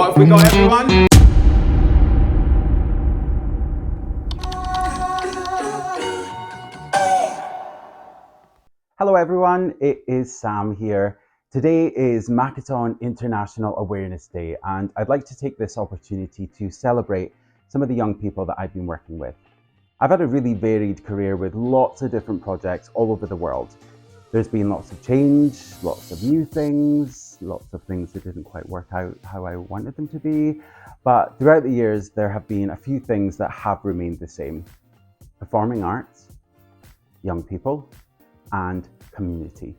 What have we got, everyone? Hello everyone, it is Sam here. Today is Makaton International Awareness Day, and I'd like to take this opportunity to celebrate some of the young people that I've been working with. I've had a really varied career with lots of different projects all over the world. There's been lots of change, lots of new things, lots of things that didn't quite work out how I wanted them to be, but throughout the years there have been a few things that have remained the same. Performing arts, young people, and community.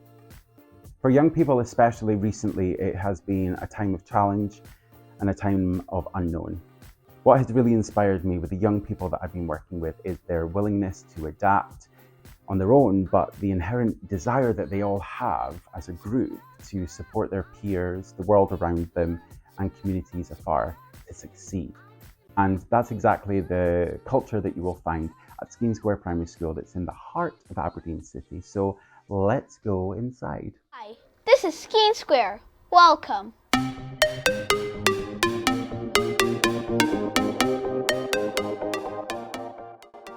For young people, especially recently, it has been a time of challenge and a time of unknown. What has really inspired me with the young people that I've been working with is their willingness to adapt on their own, but the inherent desire that they all have as a group to support their peers, the world around them, and communities afar to succeed. And that's exactly the culture that you will find at Skene Square Primary School that's in the heart of Aberdeen City. So let's go inside. Hi, this is Skene Square. Welcome.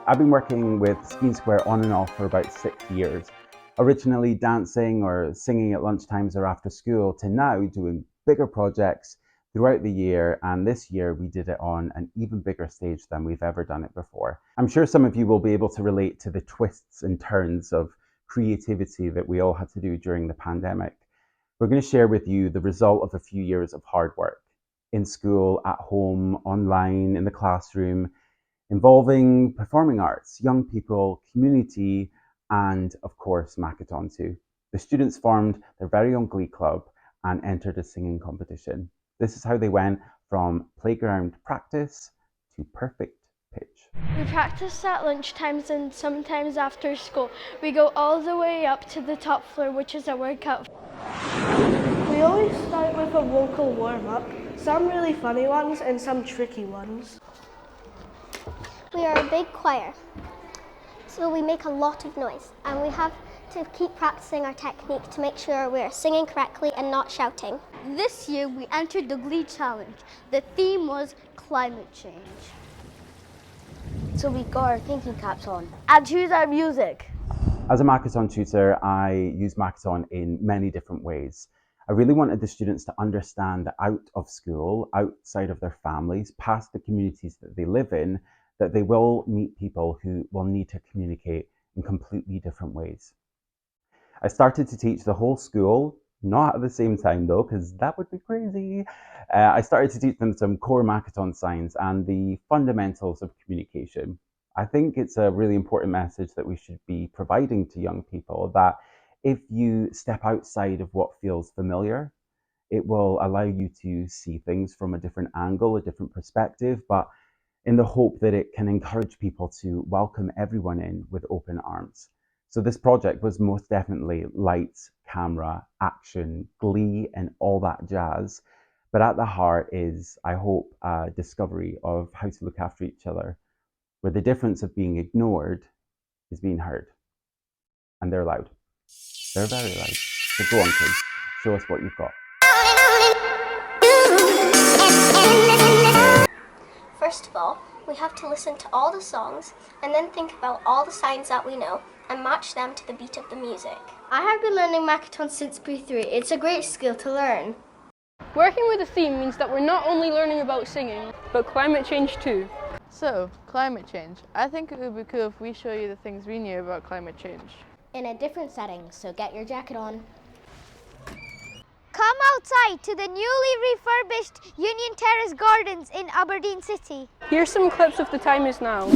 I've been working with Skene Square on and off for about 6 years. Originally dancing or singing at lunchtimes or after school, to now doing bigger projects throughout the year, and this year we did it on an even bigger stage than we've ever done it before. I'm sure some of you will be able to relate to the twists and turns of creativity that we all had to do during the pandemic. We're going to share with you the result of a few years of hard work in school, at home, online, in the classroom, involving performing arts, young people, community, and of course Makaton too. The students formed their very own glee club and entered a singing competition. This is how they went from playground practice to perfect pitch. We practice at lunchtimes and sometimes after school. We go all the way up to the top floor, which is a workout. We always start with a vocal warm-up, some really funny ones and some tricky ones. We are a big choir, so we make a lot of noise, and we have to keep practicing our technique to make sure we're singing correctly and not shouting. This year we entered the Glee Challenge. The theme was climate change. So we got our thinking caps on. And choose our music. As a Makaton tutor, I use Makaton in many different ways. I really wanted the students to understand that out of school, outside of their families, past the communities that they live in, that they will meet people who will need to communicate in completely different ways. I started to teach the whole school, not at the same time though, because that would be crazy. I started to teach them some core Makaton signs and the fundamentals of communication. I think it's a really important message that we should be providing to young people, that if you step outside of what feels familiar, it will allow you to see things from a different angle, a different perspective, but in the hope that it can encourage people to welcome everyone in with open arms. So this project was most definitely lights, camera, action, glee, and all that jazz. But at the heart is, I hope, a discovery of how to look after each other, where the difference of being ignored is being heard. And they're loud. They're very loud. So go on, kids. Show us what you've got. First of all, we have to listen to all the songs and then think about all the signs that we know and match them to the beat of the music. I have been learning Makaton since P3. It's a great skill to learn. Working with a theme means that we're not only learning about singing, but climate change too. So, climate change. I think it would be cool if we show you the things we knew about climate change. In a different setting, so get your jacket on. Come outside to the newly refurbished Union Terrace Gardens in Aberdeen City. Here's some clips of The Time Is Now.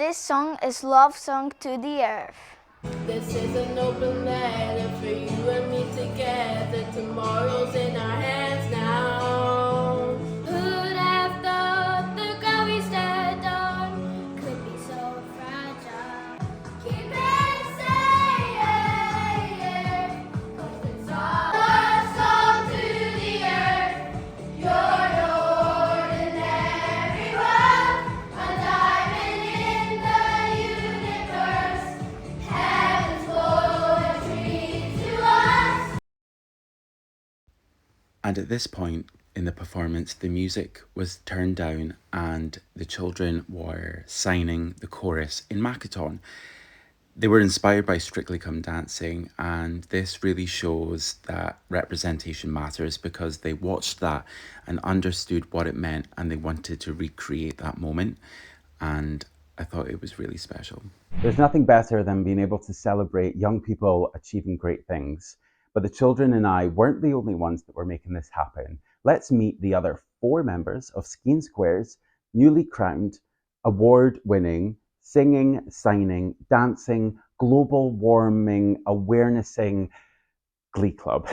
This song is love song to the earth. This is an open letter for you and me together. Tomorrow's in our hands now. Who'd have thought the ground we stand on could be so fragile? Keep it safe, 'cause it's all love song to the earth. You're an ordinary world, a diamond in the universe. And at this point in the performance, the music was turned down and the children were signing the chorus in Makaton. They were inspired by Strictly Come Dancing, and this really shows that representation matters because they watched that and understood what it meant and they wanted to recreate that moment. And I thought it was really special. There's nothing better than being able to celebrate young people achieving great things. But the children and I weren't the only ones that were making this happen. Let's meet the other 4 members of Skene Square's newly crowned, award-winning, singing, signing, dancing, global warming, awarenessing Glee Club.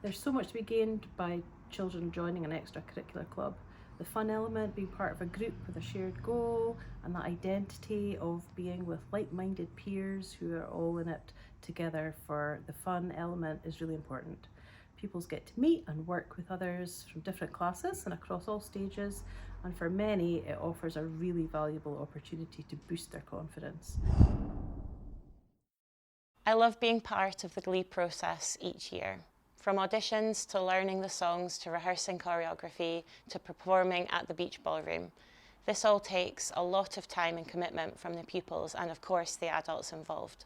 There's so much to be gained by children joining an extracurricular club. The fun element, being part of a group with a shared goal, and that identity of being with like-minded peers who are all in it together for the fun element is really important. Pupils get to meet and work with others from different classes and across all stages, and for many it offers a really valuable opportunity to boost their confidence. I love being part of the Glee process each year. From auditions to learning the songs to rehearsing choreography to performing at the beach ballroom. This all takes a lot of time and commitment from the pupils and of course the adults involved.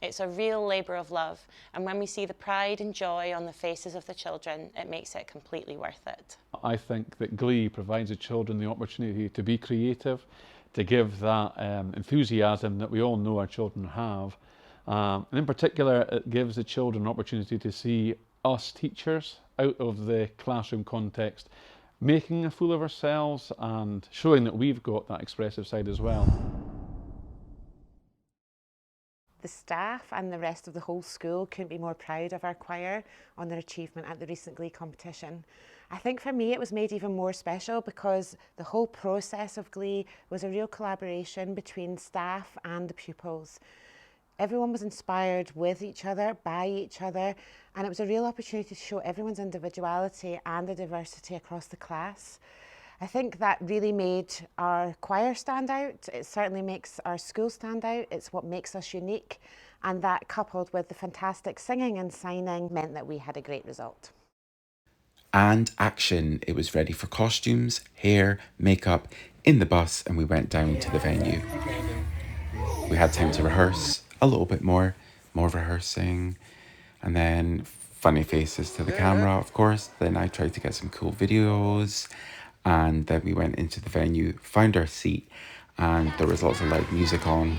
It's a real labour of love, and when we see the pride and joy on the faces of the children, it makes it completely worth it. I think that Glee provides the children the opportunity to be creative, to give that enthusiasm that we all know our children have. And in particular, it gives the children an opportunity to see us teachers out of the classroom context, making a fool of ourselves and showing that we've got that expressive side as well. The staff and the rest of the whole school couldn't be more proud of our choir on their achievement at the recent Glee competition. I think for me it was made even more special because the whole process of Glee was a real collaboration between staff and the pupils. Everyone was inspired with each other, by each other, and it was a real opportunity to show everyone's individuality and the diversity across the class. I think that really made our choir stand out. It certainly makes our school stand out. It's what makes us unique, and that coupled with the fantastic singing and signing meant that we had a great result. And action. It was ready for costumes, hair, makeup, in the bus, and we went down to the venue. We had time to rehearse a little bit more rehearsing, and then funny faces to the camera, of course. Then I tried to get some cool videos, and then we went into the venue, found our seat, and there was lots of loud music on.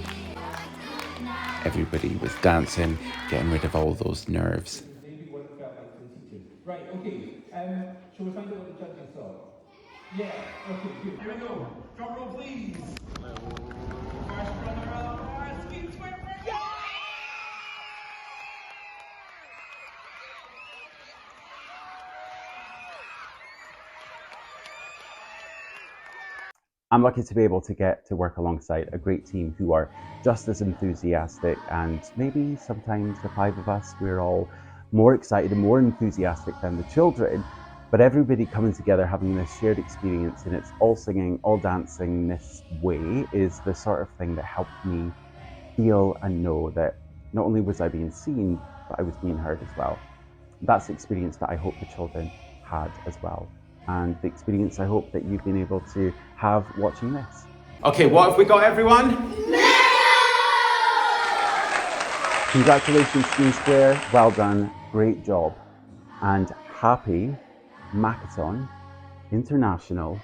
Everybody was dancing, getting rid of all those nerves. Right, okay, shall we find out what the judges saw? Yeah, okay, good. Here we go. Drum roll, please. First drum roll, Skene Square. I'm lucky to be able to get to work alongside a great team who are just as enthusiastic, and maybe sometimes the 5 of us, we're all more excited and more enthusiastic than the children, but everybody coming together, having this shared experience, and it's all singing, all dancing this way is the sort of thing that helped me feel and know that not only was I being seen, but I was being heard as well. That's the experience that I hope the children had as well, and the experience I hope that you've been able to have watching this. Okay, what have we got, everyone? Congratulations, Skene Square, well done, great job, and happy Makaton International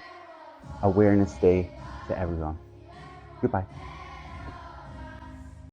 Awareness Day to everyone. Goodbye.